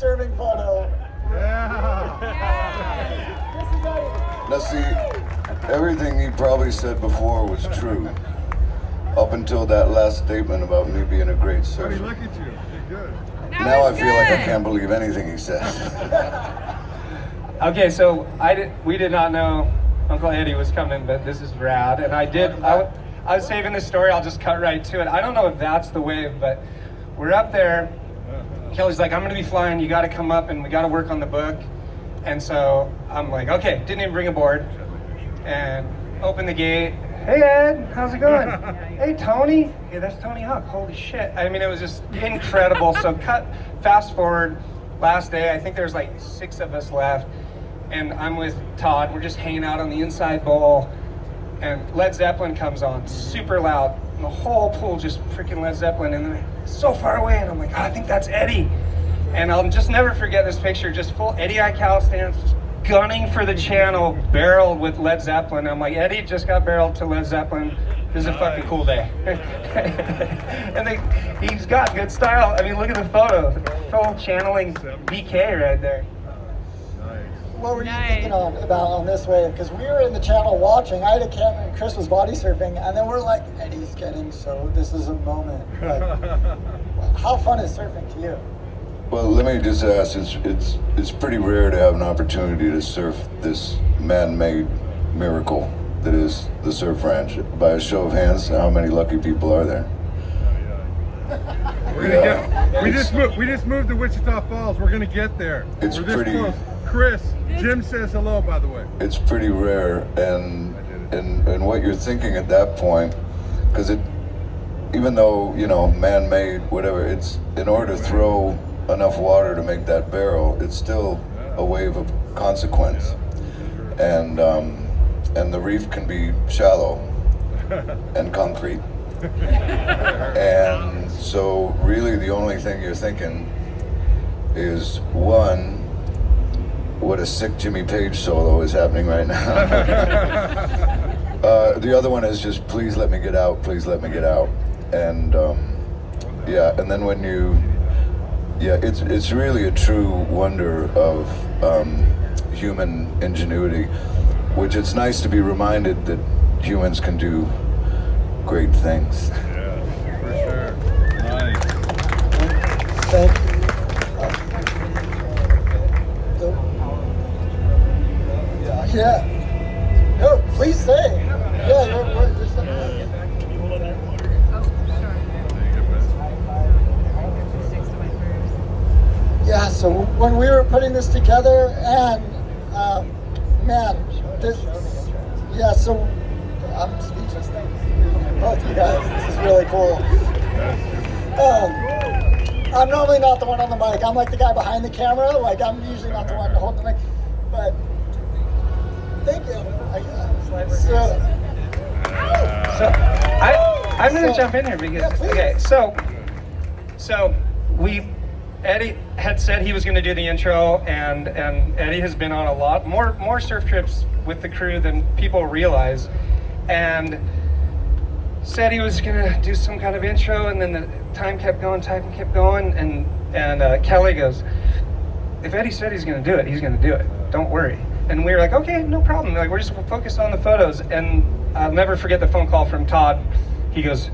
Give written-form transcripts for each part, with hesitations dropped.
serving photo. Now see, everything he probably said before was true, up until that last statement about me being a great surfer. Look at you, you're good. Now I feel like I can't believe anything he says. Okay, so we did not know Uncle Eddie was coming, but this is rad. And I was saving this story, I'll just cut right to it. I don't know if that's the wave, but we're up there. Kelly's like, I'm gonna be flying, you gotta come up and we gotta work on the book. And so I'm like, okay, didn't even bring a board. And open the gate. Hey Ed, how's it going? Hey Tony. Yeah, that's Tony Hawk, holy shit. I mean, it was just incredible. So fast forward, last day, I think there's like 6 of us left. And I'm with Todd, we're just hanging out on the inside bowl. And Led Zeppelin comes on, super loud. And the whole pool just freaking Led Zeppelin. And then so far away, and I'm like, oh, I think that's Eddie. And I'll just never forget this picture, just full Eddie Aikau stance, just gunning for the channel, barreled with Led Zeppelin. I'm like, Eddie just got barreled to Led Zeppelin. This is a fucking cool day. And he's got good style. I mean, look at the photo. Full channeling BK right there. What were you thinking about this wave? Because we were in the channel watching. I had a camera and Chris was body surfing, and then we're like, Eddie's getting so. This is a moment. Like, how fun is surfing to you? Well, let me just ask, it's pretty rare to have an opportunity to surf this man-made miracle that is the surf ranch. By a show of hands, how many lucky people are there? We just moved to Wichita Falls. We're gonna get there. It's We're this pretty close. Chris, Jim says hello, by the way. It's pretty rare, and what you're thinking at that point, because even though, you know, man-made, whatever, it's in order to throw enough water to make that barrel, it's still a wave of consequence, and the reef can be shallow and concrete, and so really the only thing you're thinking is, one, what a sick Jimmy Page solo is happening right now. The other one is just, please let me get out, please let me get out. And yeah, and then when it's really a true wonder of human ingenuity, which it's nice to be reminded that humans can do great things. Yeah, for sure. Nice. Thank you. Yeah. No, please say. Yeah, you're yeah, so when we were putting this together, and man, yeah, so I'm speechless. Both you guys, this is really cool. I'm normally not the one on the mic. I'm like the guy behind the camera. Like, I'm usually not the one holding the mic, but thank you. I'm going to jump in here because, okay, so Eddie had said he was going to do the intro, and Eddie has been on a lot more surf trips with the crew than people realize, and said he was going to do some kind of intro, and then the time kept going, and Kelly goes, if Eddie said he's going to do it, he's going to do it. Don't worry. And we were like, okay, no problem. Like, we're just focused on the photos. And I'll never forget the phone call from Todd. He goes,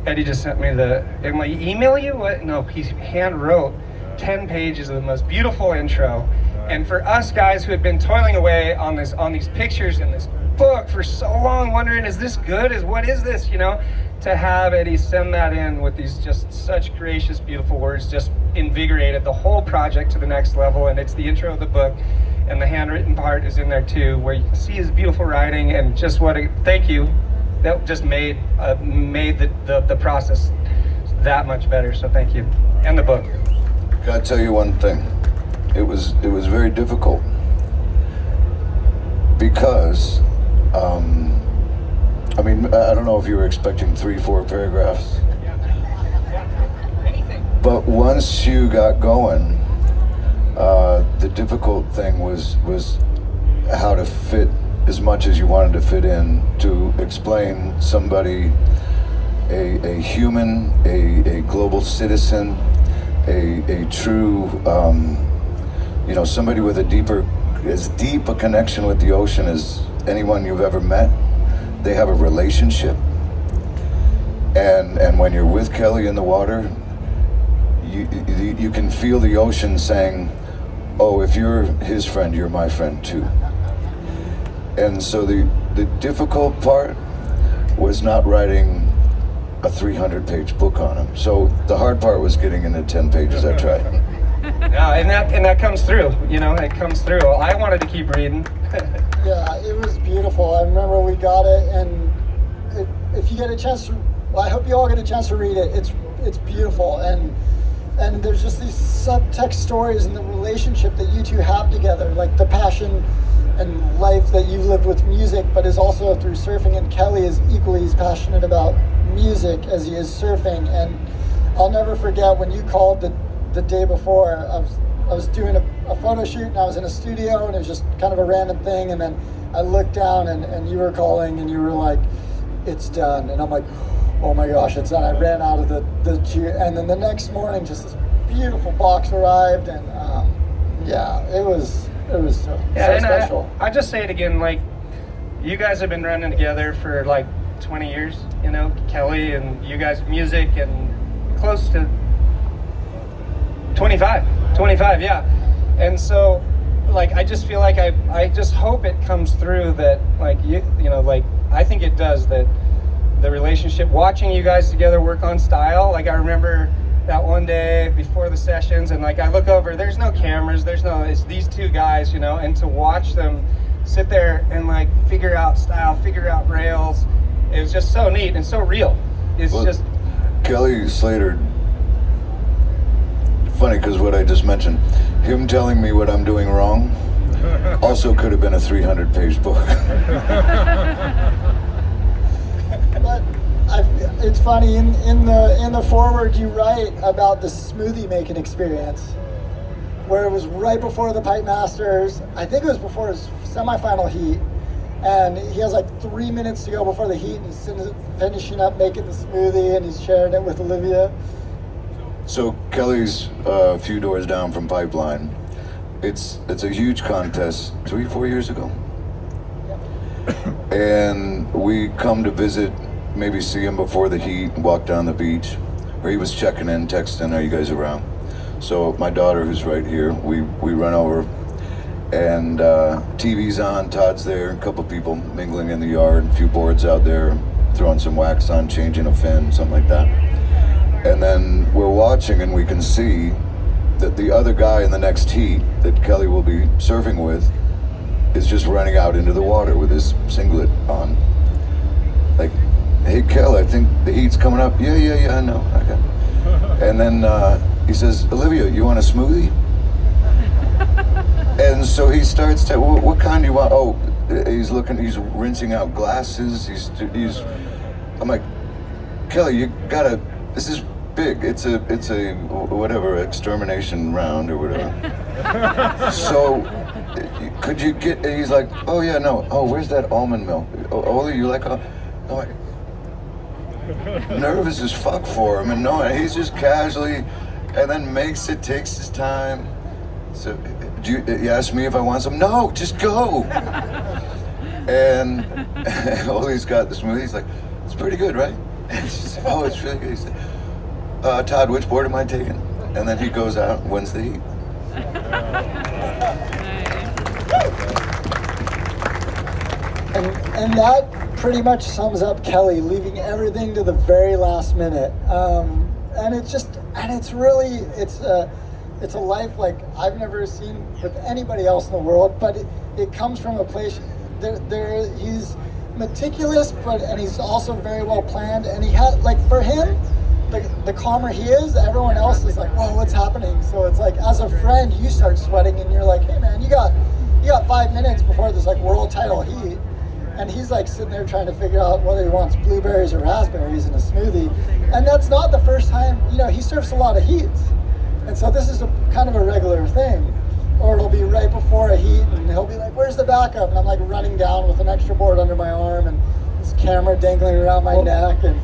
Eddie just sent me I'm like, email you? What? No, he hand wrote 10 pages of the most beautiful intro. And for us guys who had been toiling away on these pictures and this book for so long, wondering, is this good? What is this? You know, to have Eddie send that in with these just such gracious, beautiful words, just invigorated the whole project to the next level. And it's the intro of the book. And the handwritten part is in there too, where you can see his beautiful writing, and just thank you. That just made the process that much better. So thank you, and the book. Gotta tell you one thing. It was very difficult because I mean, I don't know if you were expecting 3-4 paragraphs, but once you got going, the difficult thing was how to fit as much as you wanted to fit in to explain somebody, a human, a global citizen a true, somebody with as deep a connection with the ocean as anyone you've ever met. They have a relationship. And when you're with Kelly in the water, you can feel the ocean saying, oh, if you're his friend, you're my friend too. And so the difficult part was not writing a 300-page book on him. So the hard part was getting into 10 pages. I tried. Yeah, and that comes through. It comes through. I wanted to keep reading. Yeah, it was beautiful. I remember we got it, and if you get a chance to, well, I hope you all get a chance to read it. It's beautiful, and there's just these subtext stories and the relationship that you two have together, like the passion and life that you've lived with music, but is also through surfing. And Kelly is equally as passionate about music as he is surfing. And I'll never forget when you called the day before. I was doing a photo shoot, and I was in a studio, and it was just kind of a random thing. And then I looked down, and you were calling, and you were like, "It's done." And I'm like, "Oh my gosh, it's done." I ran out of the and then the next morning, just this beautiful box arrived, and it was so special. I just say it again, like, you guys have been running together for like 20 years, Kelly and you guys, music, and close to 25, yeah. And so, like, I just feel like I just hope it comes through that, like, I think it does, that the relationship, watching you guys together work on style. Like, I remember that one day before the sessions, and like I look over, there's no cameras, it's these two guys, and to watch them sit there and like figure out style, figure out rails, it was just so neat and so real. Just Kelly Slater, funny because what I just mentioned, him telling me what I'm doing wrong also could have been a 300-page book. But it's funny, in the foreword you write about the smoothie making experience, where it was right before the Pipe Masters. I think it was before his semifinal heat, and he has like 3 minutes to go before the heat, and he's finishing up making the smoothie, and he's sharing it with Olivia. So Kelly's a few doors down from Pipeline. It's a huge contest, 3-4 years ago. And we come to visit, maybe see him before the heat, walk down the beach, where he was checking in, texting, "Are you guys around?" So my daughter, who's right here, we run over, and TV's on, Todd's there, a couple people mingling in the yard, a few boards out there, throwing some wax on, changing a fin, something like that. And then we're watching, and we can see that the other guy in the next heat that Kelly will be surfing with is just running out into the water with his singlet on. Like, "Hey, Kel, I think the heat's coming up." Yeah, I know. Okay. And then he says, "Olivia, you want a smoothie?" And so he starts to, what kind do you want? Oh, he's rinsing out glasses. I'm like, "Kelly, you gotta, this is big. It's a whatever, extermination round or whatever." So, could you get, he's like, "Oh yeah, no. Oh, where's that almond milk? Oh, you like, I'm like, nervous as fuck for him, and no, he's just casually, and then takes his time. So, you ask me if I want some? No, just go. And Ollie's got the smoothie. He's like, "It's pretty good, right?" And she's like, "Oh, it's really good." He's like, "Todd, which board am I taking?" And then he goes out and wins the heat. And that pretty much sums up Kelly, leaving everything to the very last minute. And it's a life like I've never seen with anybody else in the world, but it comes from a place, he's meticulous, and he's also very well planned, and he had, like, for him, the calmer he is, everyone else is like, "Whoa, what's happening?" So it's like, as a friend, you start sweating, and you're like, "Hey man, you got 5 minutes before this like world title heat," and he's like sitting there trying to figure out whether he wants blueberries or raspberries in a smoothie. And that's not the first time, he surfs a lot of heats, and so this is a kind of a regular thing. Or it'll be right before a heat, and he'll be like, "Where's the backup?" And I'm like running down with an extra board under my arm, and this camera dangling around my neck, and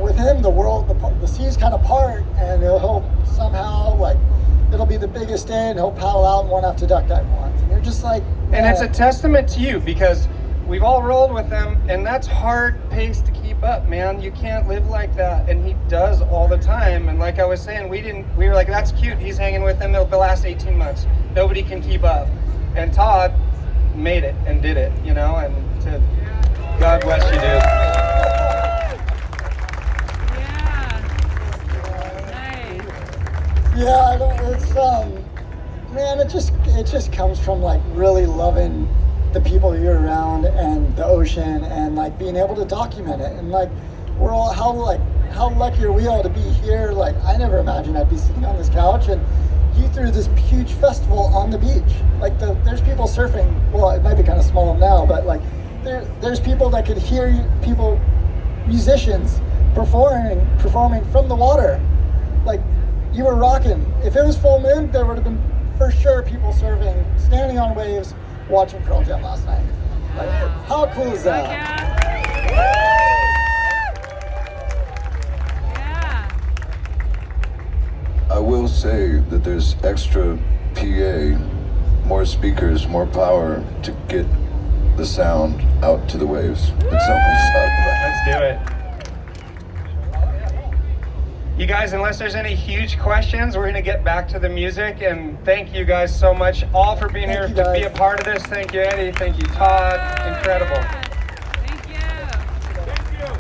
with him, the seas kind of part, and he'll somehow, like, it'll be the biggest day and he'll paddle out and won't have to duck dive once. And you're just like, And it's a man. testament to you because we've all rolled with him, and that's hard pace to keep up, man. You can't live like that, and he does all the time. And like I was saying, we were like, that's cute. He's hanging with him the last 18 months. Nobody can keep up. And Todd made it and did it, you know. And to God bless you, dude. Yeah, I don't, it's man, it just comes from like really loving the people you're around and the ocean and like being able to document it, and like we're all how lucky are we all to be here. Like I never imagined I'd be sitting on this couch and he threw this huge festival on the beach. Like there's people surfing. Well, it might be kind of small now, but like there's people that could hear musicians performing from the water. Like you were rocking. If it was full moon, there would have been for sure people surfing, standing on waves, watching Pearl Jam last night. Like, how cool is that? I will say that there's extra PA, more speakers, more power to get the sound out to the waves. It's something to talk about. Let's do it. You guys, unless there's any huge questions, we're going to get back to the music. And thank you guys so much all for being here to be a part of this. Thank you, Eddie. Thank you, Todd. Incredible.